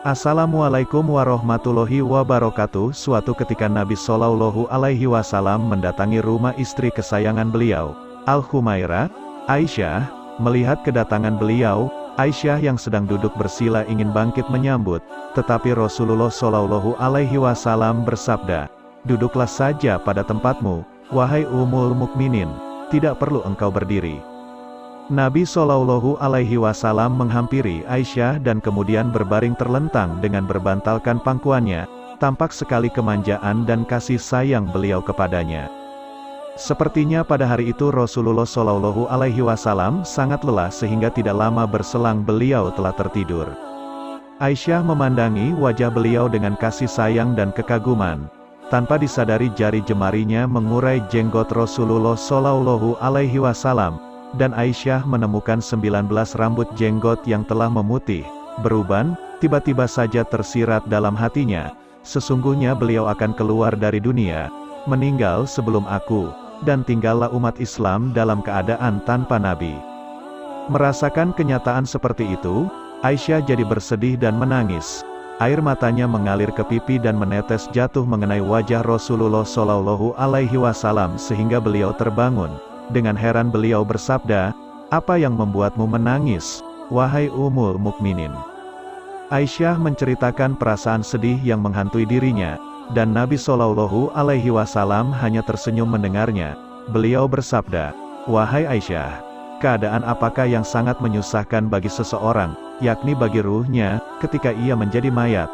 Assalamualaikum warahmatullahi wabarakatuh. Suatu ketika Nabi Shallallahu Alaihi Wasallam mendatangi rumah istri kesayangan beliau, Al-Humairah, Aisyah. Melihat kedatangan beliau, Aisyah yang sedang duduk bersila ingin bangkit menyambut, tetapi Rasulullah Shallallahu Alaihi Wasallam bersabda, "Duduklah saja pada tempatmu, wahai Ummul Mukminin, tidak perlu engkau berdiri." Nabi Shallallahu Alaihi Wasallam menghampiri Aisyah dan kemudian berbaring terlentang dengan berbantalkan pangkuannya, tampak sekali kemanjaan dan kasih sayang beliau kepadanya. Sepertinya pada hari itu Rasulullah Shallallahu Alaihi Wasallam sangat lelah sehingga tidak lama berselang beliau telah tertidur. Aisyah memandangi wajah beliau dengan kasih sayang dan kekaguman. Tanpa disadari jari jemarinya mengurai jenggot Rasulullah Shallallahu Alaihi Wasallam. Dan Aisyah menemukan 19 rambut jenggot yang telah memutih, beruban, tiba-tiba saja tersirat dalam hatinya, sesungguhnya beliau akan keluar dari dunia, meninggal sebelum aku, dan tinggallah umat Islam dalam keadaan tanpa Nabi. Merasakan kenyataan seperti itu, Aisyah jadi bersedih dan menangis. Air matanya mengalir ke pipi dan menetes jatuh mengenai wajah Rasulullah Shallallahu Alaihi Wasallam sehingga beliau terbangun. Dengan heran beliau bersabda, "Apa yang membuatmu menangis, wahai Ummul Mukminin?" Aisyah menceritakan perasaan sedih yang menghantui dirinya, dan Nabi Shallallahu Alaihi Wasallam hanya tersenyum mendengarnya. Beliau bersabda, "Wahai Aisyah, keadaan apakah yang sangat menyusahkan bagi seseorang, yakni bagi ruhnya, ketika ia menjadi mayat?"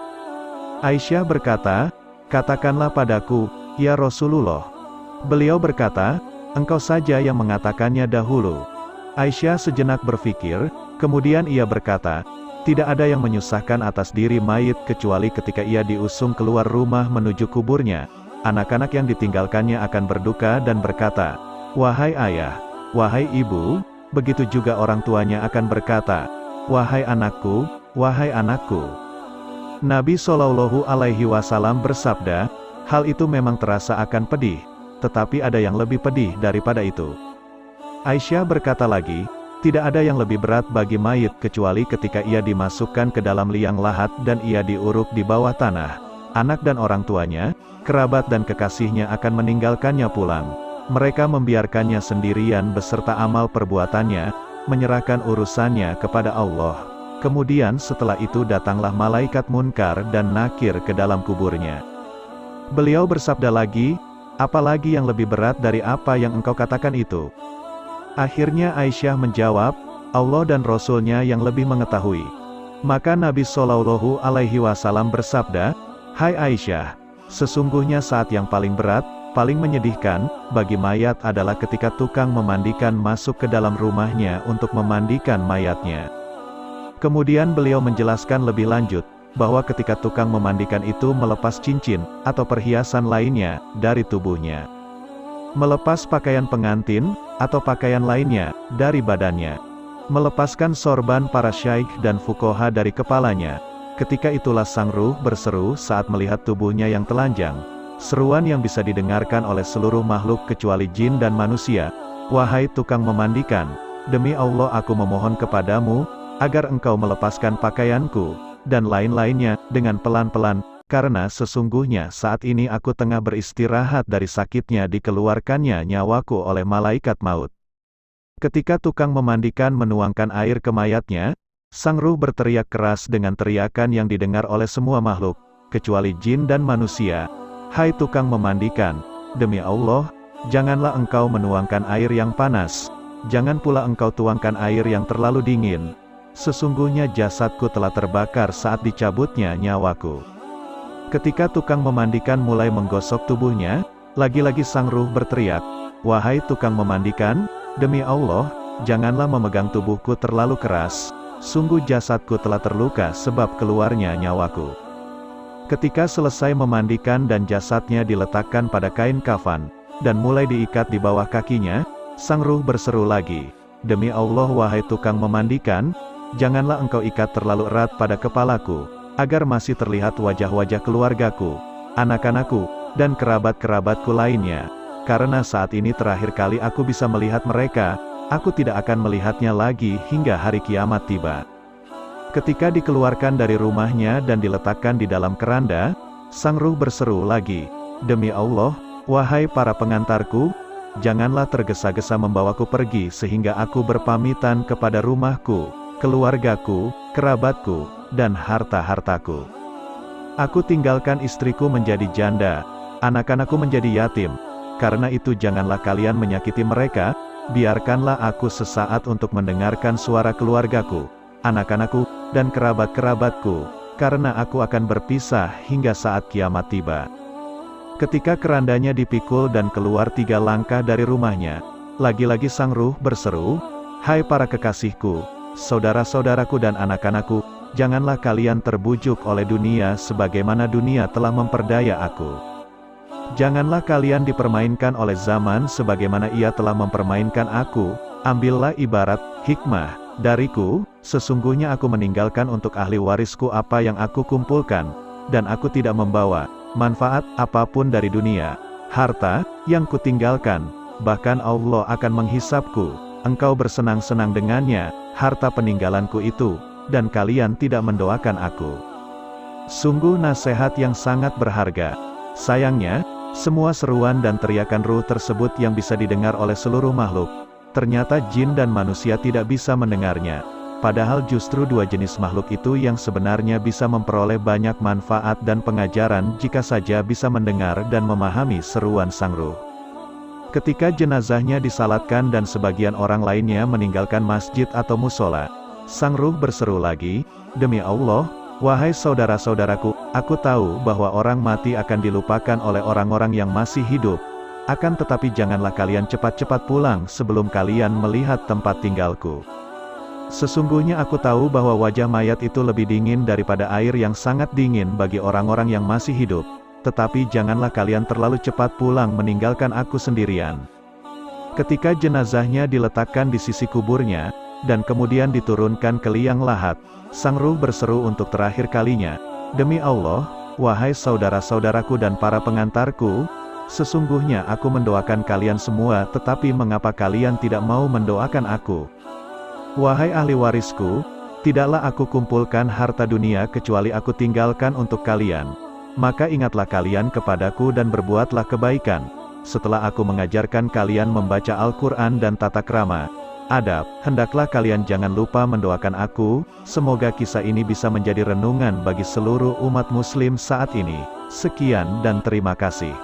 Aisyah berkata, "Katakanlah padaku, ya Rasulullah." Beliau berkata, "Engkau saja yang mengatakannya dahulu." Aisyah sejenak berpikir, kemudian ia berkata, "Tidak ada yang menyusahkan atas diri mayit kecuali ketika ia diusung keluar rumah menuju kuburnya. Anak-anak yang ditinggalkannya akan berduka dan berkata, 'Wahai ayah, wahai ibu,' begitu juga orang tuanya akan berkata, 'Wahai anakku, wahai anakku.'" Nabi Shallallahu Alaihi Wasallam bersabda, "Hal itu memang terasa akan pedih, tetapi ada yang lebih pedih daripada itu." Aisyah berkata lagi, "Tidak ada yang lebih berat bagi mayit kecuali ketika ia dimasukkan ke dalam liang lahat dan ia diuruk di bawah tanah. Anak dan orang tuanya, kerabat dan kekasihnya akan meninggalkannya pulang. Mereka membiarkannya sendirian beserta amal perbuatannya, menyerahkan urusannya kepada Allah. Kemudian setelah itu datanglah malaikat Munkar dan Nakir ke dalam kuburnya." Beliau bersabda lagi, "Apalagi yang lebih berat dari apa yang engkau katakan itu?" Akhirnya Aisyah menjawab, "Allah dan Rasulnya yang lebih mengetahui." Maka Nabi Shallallahu Alaihi Wasallam bersabda, "Hai Aisyah, sesungguhnya saat yang paling berat, paling menyedihkan, bagi mayat adalah ketika tukang memandikan masuk ke dalam rumahnya untuk memandikan mayatnya." Kemudian beliau menjelaskan lebih lanjut, bahwa ketika tukang memandikan itu melepas cincin, atau perhiasan lainnya, dari tubuhnya. Melepas pakaian pengantin, atau pakaian lainnya, dari badannya. Melepaskan sorban para syaikh dan fuqaha dari kepalanya. Ketika itulah sang ruh berseru saat melihat tubuhnya yang telanjang. Seruan yang bisa didengarkan oleh seluruh makhluk kecuali jin dan manusia. "Wahai tukang memandikan, demi Allah aku memohon kepadamu, agar engkau melepaskan pakaianku, dan lain-lainnya, dengan pelan-pelan, karena sesungguhnya saat ini aku tengah beristirahat dari sakitnya dikeluarkannya nyawaku oleh malaikat maut." Ketika tukang memandikan menuangkan air ke mayatnya, sang ruh berteriak keras dengan teriakan yang didengar oleh semua makhluk, kecuali jin dan manusia, "Hai tukang memandikan, demi Allah, janganlah engkau menuangkan air yang panas, jangan pula engkau tuangkan air yang terlalu dingin. Sesungguhnya jasadku telah terbakar saat dicabutnya nyawaku." Ketika tukang memandikan mulai menggosok tubuhnya, lagi-lagi sang ruh berteriak, "Wahai tukang memandikan, demi Allah, janganlah memegang tubuhku terlalu keras, sungguh jasadku telah terluka sebab keluarnya nyawaku." Ketika selesai memandikan dan jasadnya diletakkan pada kain kafan, dan mulai diikat di bawah kakinya, sang ruh berseru lagi, "Demi Allah wahai tukang memandikan, janganlah engkau ikat terlalu erat pada kepalaku, agar masih terlihat wajah-wajah keluargaku, anak-anakku, dan kerabat-kerabatku lainnya. Karena saat ini terakhir kali aku bisa melihat mereka, aku tidak akan melihatnya lagi hingga hari kiamat tiba." Ketika dikeluarkan dari rumahnya dan diletakkan di dalam keranda, sang ruh berseru lagi, "Demi Allah, wahai para pengantarku, janganlah tergesa-gesa membawaku pergi sehingga aku berpamitan kepada rumahku, keluargaku, kerabatku, dan harta-hartaku. Aku tinggalkan istriku menjadi janda, anak-anakku menjadi yatim. Karena itu janganlah kalian menyakiti mereka, biarkanlah aku sesaat untuk mendengarkan suara keluargaku, anak-anakku, dan kerabat-kerabatku, karena aku akan berpisah hingga saat kiamat tiba." Ketika kerandanya dipikul dan keluar 3 langkah dari rumahnya, lagi-lagi sang ruh berseru, "Hai para kekasihku, saudara-saudaraku dan anak-anakku, janganlah kalian terbujuk oleh dunia sebagaimana dunia telah memperdaya aku. Janganlah kalian dipermainkan oleh zaman sebagaimana ia telah mempermainkan aku. Ambillah ibarat hikmah dariku, sesungguhnya aku meninggalkan untuk ahli warisku apa yang aku kumpulkan, dan aku tidak membawa manfaat apapun dari dunia, harta yang kutinggalkan, bahkan Allah akan menghisapku, engkau bersenang-senang dengannya, harta peninggalanku itu, dan kalian tidak mendoakan aku. Sungguh nasihat yang sangat berharga. Sayangnya, semua seruan dan teriakan ruh tersebut yang bisa didengar oleh seluruh makhluk, ternyata jin dan manusia tidak bisa mendengarnya. Padahal justru 2 jenis makhluk itu yang sebenarnya bisa memperoleh banyak manfaat dan pengajaran jika saja bisa mendengar dan memahami seruan sang ruh. Ketika jenazahnya disalatkan dan sebagian orang lainnya meninggalkan masjid atau musola, sang ruh berseru lagi, "Demi Allah, wahai saudara-saudaraku, aku tahu bahwa orang mati akan dilupakan oleh orang-orang yang masih hidup. Akan tetapi janganlah kalian cepat-cepat pulang sebelum kalian melihat tempat tinggalku. Sesungguhnya aku tahu bahwa wajah mayat itu lebih dingin daripada air yang sangat dingin bagi orang-orang yang masih hidup. Tetapi janganlah kalian terlalu cepat pulang meninggalkan aku sendirian." Ketika jenazahnya diletakkan di sisi kuburnya, dan kemudian diturunkan ke liang lahat, sang ruh berseru untuk terakhir kalinya, "Demi Allah, wahai saudara-saudaraku dan para pengantarku, sesungguhnya aku mendoakan kalian semua, tetapi mengapa kalian tidak mau mendoakan aku? Wahai ahli warisku, tidaklah aku kumpulkan harta dunia kecuali aku tinggalkan untuk kalian. Maka ingatlah kalian kepadaku dan berbuatlah kebaikan. Setelah aku mengajarkan kalian membaca Al-Quran dan tata krama, adab, hendaklah kalian jangan lupa mendoakan aku. Semoga kisah ini bisa menjadi renungan bagi seluruh umat muslim saat ini. Sekian dan terima kasih."